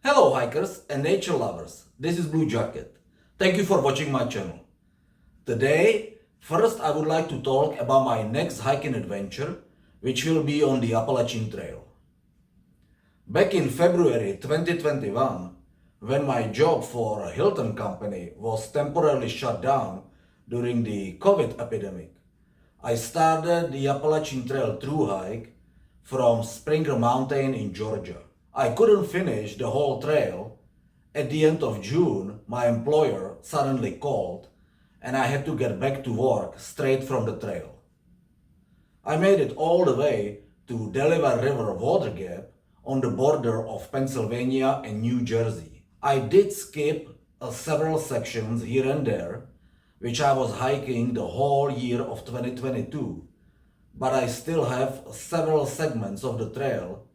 Hello hikers and nature lovers, this is Blue Jacket. Thank you for watching my channel. Today, first I would like to talk about my next hiking adventure, which will be on the Appalachian Trail. Back in February 2021, when my job for a Hilton company was temporarily shut down during the COVID epidemic, I started the Appalachian Trail through hike from Springer Mountain in Georgia. I couldn't finish the whole trail. At the end of June, my employer suddenly called and I had to get back to work straight from the trail. I made it all the way to Delaware River Water Gap on the border of Pennsylvania and New Jersey. I did skip several sections here and there, which I was hiking the whole year of 2022, but I still have several segments of the trail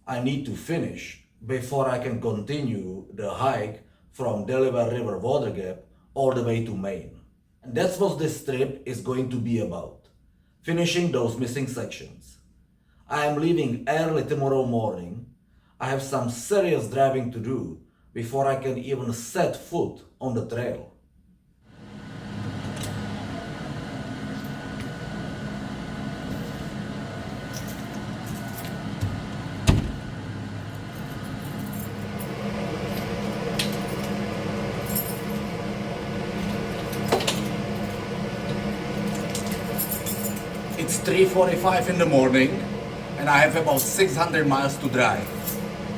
I need to finish before I can continue the hike from Delaware River Water Gap all the way to Maine. And that's what this trip is going to be about, finishing those missing sections. I am leaving early tomorrow morning. I have some serious driving to do before I can even set foot on the trail. It's 3:45 in the morning and I have about 600 miles to drive.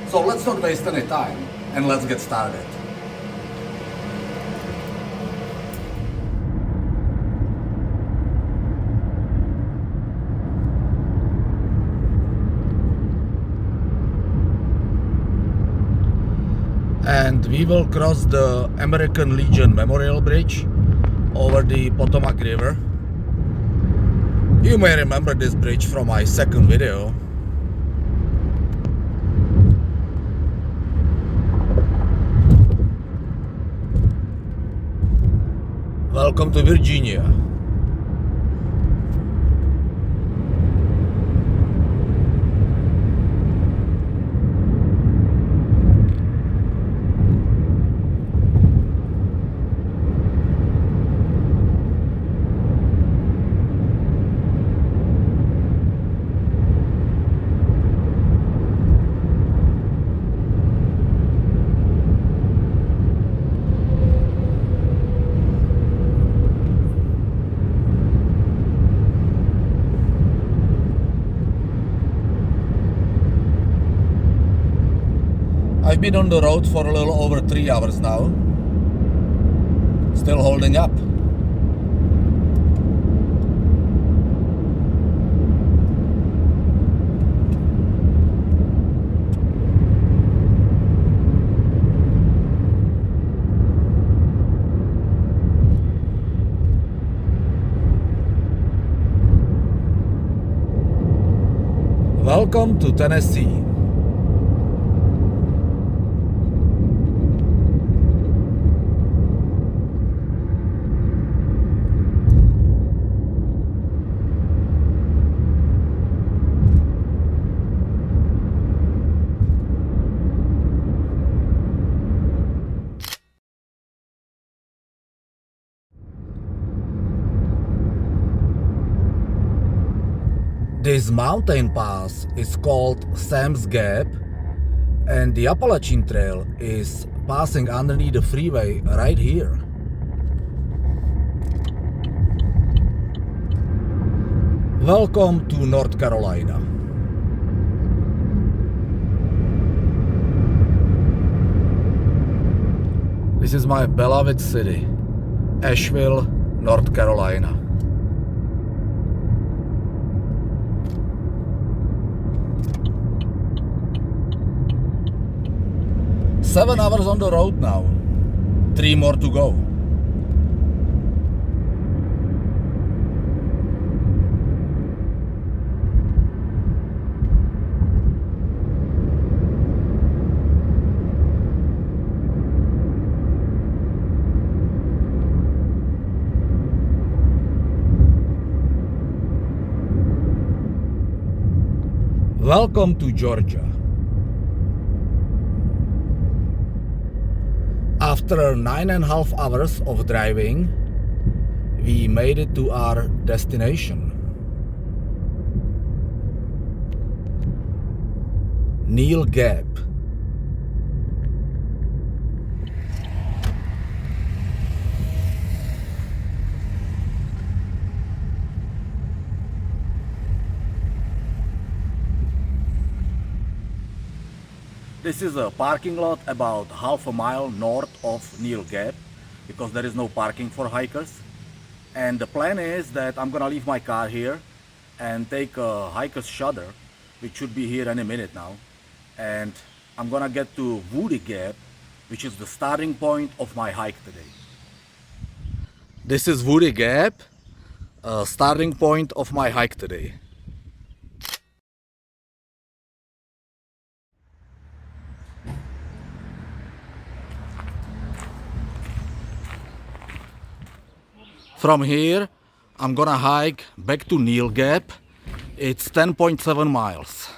So let's not waste any time and let's get started. And we will cross the American Legion Memorial Bridge over the Potomac River. You may remember this bridge from my second video. Welcome to Virginia. I've been on the road for a little over 3 hours now. Still holding up. Welcome to Tennessee. This mountain pass is called Sam's Gap, and the Appalachian Trail is passing underneath the freeway right here. Welcome to North Carolina. This is my beloved city, Asheville, North Carolina. Seven hours on the road now. 3 more to go. Welcome to Georgia. After 9.5 hours of driving, we made it to our destination. Neel Gap. This is a parking lot about half a mile north of Neel Gap because there is no parking for hikers. And the plan is that I'm gonna leave my car here and take a hiker's shuttle, which should be here any minute now. And I'm gonna get to Woody Gap, which is the starting point of my hike today. This is Woody Gap, starting point of my hike today. From here, I'm gonna hike back to Neel Gap. It's 10.7 miles.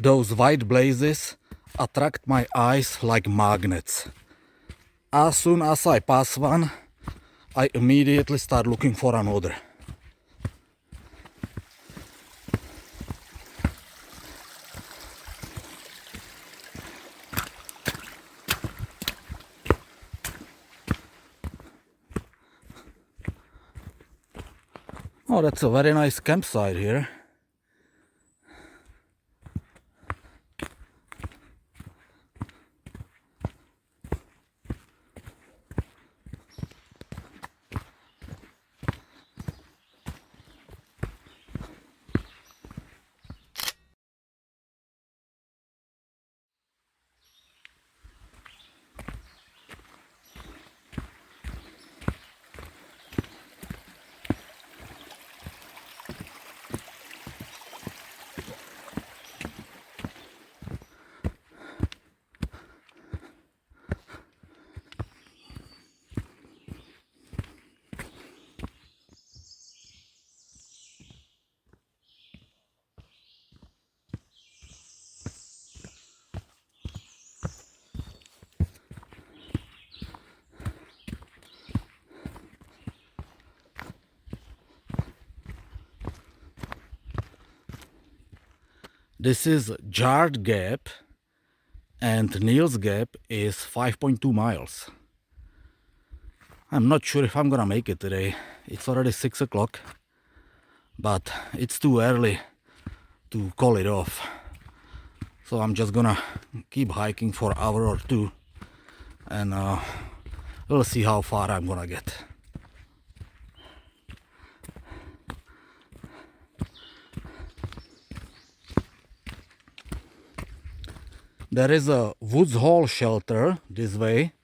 Those white blazes attract my eyes like magnets. As soon as I pass one, I immediately start looking for another. Oh, that's a very nice campsite here. This is Jard Gap, and Neel's Gap is 5.2 miles. I'm not sure if I'm gonna make it today. It's already 6 o'clock, but it's too early to call it off. So I'm just gonna keep hiking for an hour or two, and we'll see how far I'm gonna get. There is a Woods Hole shelter this way,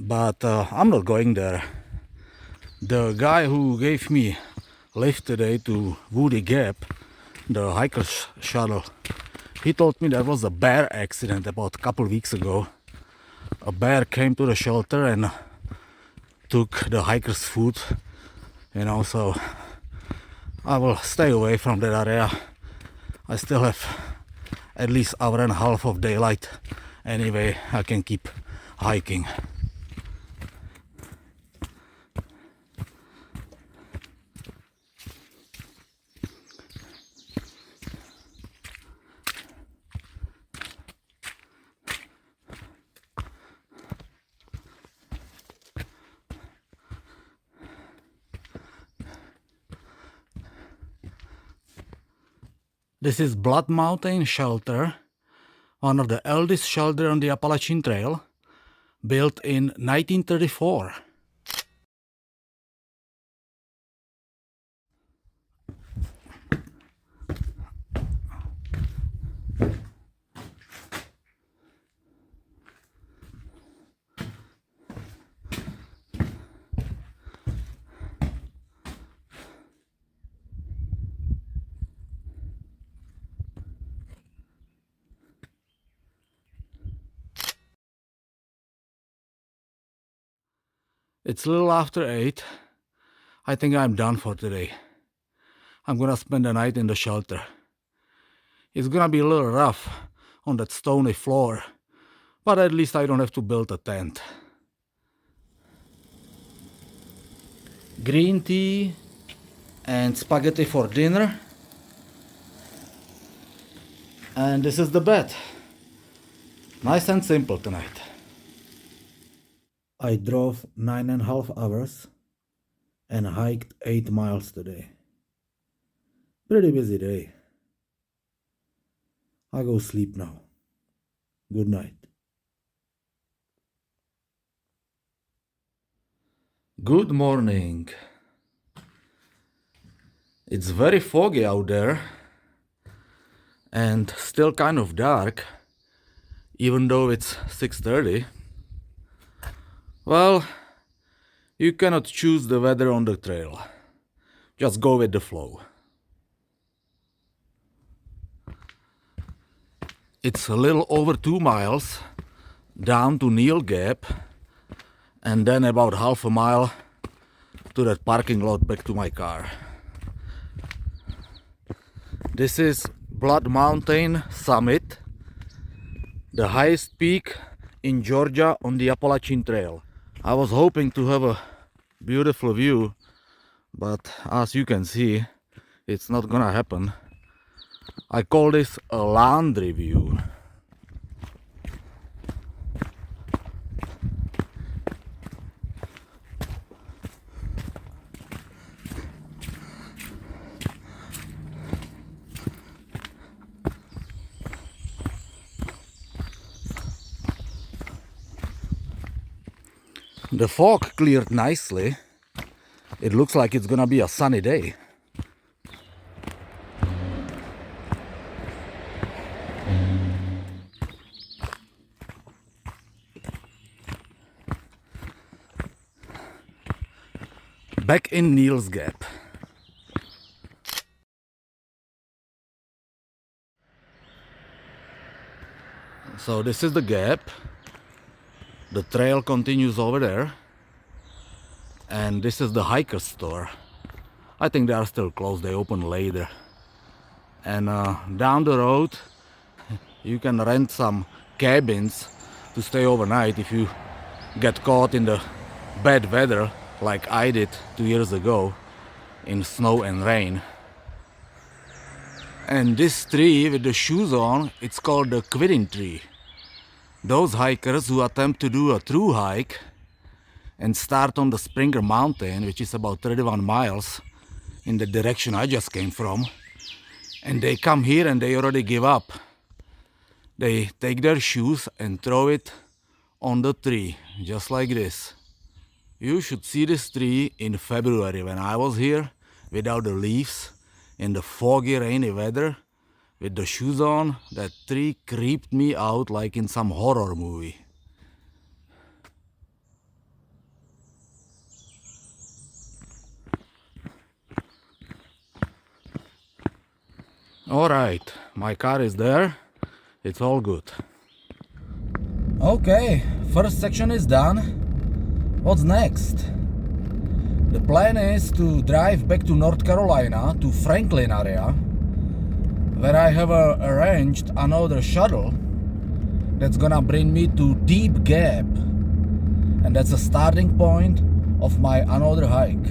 but I'm not going there. The guy who gave me lift today to Woody Gap, the hiker's shuttle, he told me there was a bear accident about a couple weeks ago. A bear came to the shelter and took the hiker's food, you know, so I will stay away from that area. I still have at least hour and a half of daylight. Anyway, I can keep hiking. This is Blood Mountain Shelter, one of the eldest shelters on the Appalachian Trail, built in 1934. It's a little after 8. I think I'm done for today. I'm gonna spend the night in the shelter. It's gonna be a little rough on that stony floor, but at least I don't have to build a tent. Green tea and spaghetti for dinner. And this is the bed. Nice and simple tonight. I drove 9.5 hours and hiked 8 miles today. Pretty busy day. I go sleep now. Good night. Good morning. It's very foggy out there and still kind of dark, even though it's 6:30. Well, you cannot choose the weather on the trail. Just go with the flow. It's a little over 2 miles down to Neel Gap, and then about half a mile to that parking lot back to my car. This is Blood Mountain Summit, the highest peak in Georgia on the Appalachian Trail. I was hoping to have a beautiful view, but as you can see, it's not gonna happen. I call this a laundry view. The fog cleared nicely. It looks like it's gonna be a sunny day. Back in Neel's Gap. So this is the gap. The trail continues over there. And this is the hiker store. I think they are still closed, they open later. And down the road you can rent some cabins to stay overnight if you get caught in the bad weather like I did 2 years ago in snow and rain. And this tree with the shoes on, it's called the quitting tree. Those hikers who attempt to do a through hike and start on the Springer Mountain, which is about 31 miles in the direction I just came from, and they come here and they already give up. They take their shoes and throw it on the tree, just like this. You should see this tree in February when I was here without the leaves in the foggy rainy weather with the shoes on. That tree creeped me out like in some horror movie. Alright, my car is there. It's all good. Okay, first section is done. What's next? The plan is to drive back to North Carolina, to Franklin area, where I have arranged another shuttle that's gonna bring me to Deep Gap, and that's a starting point of my another hike.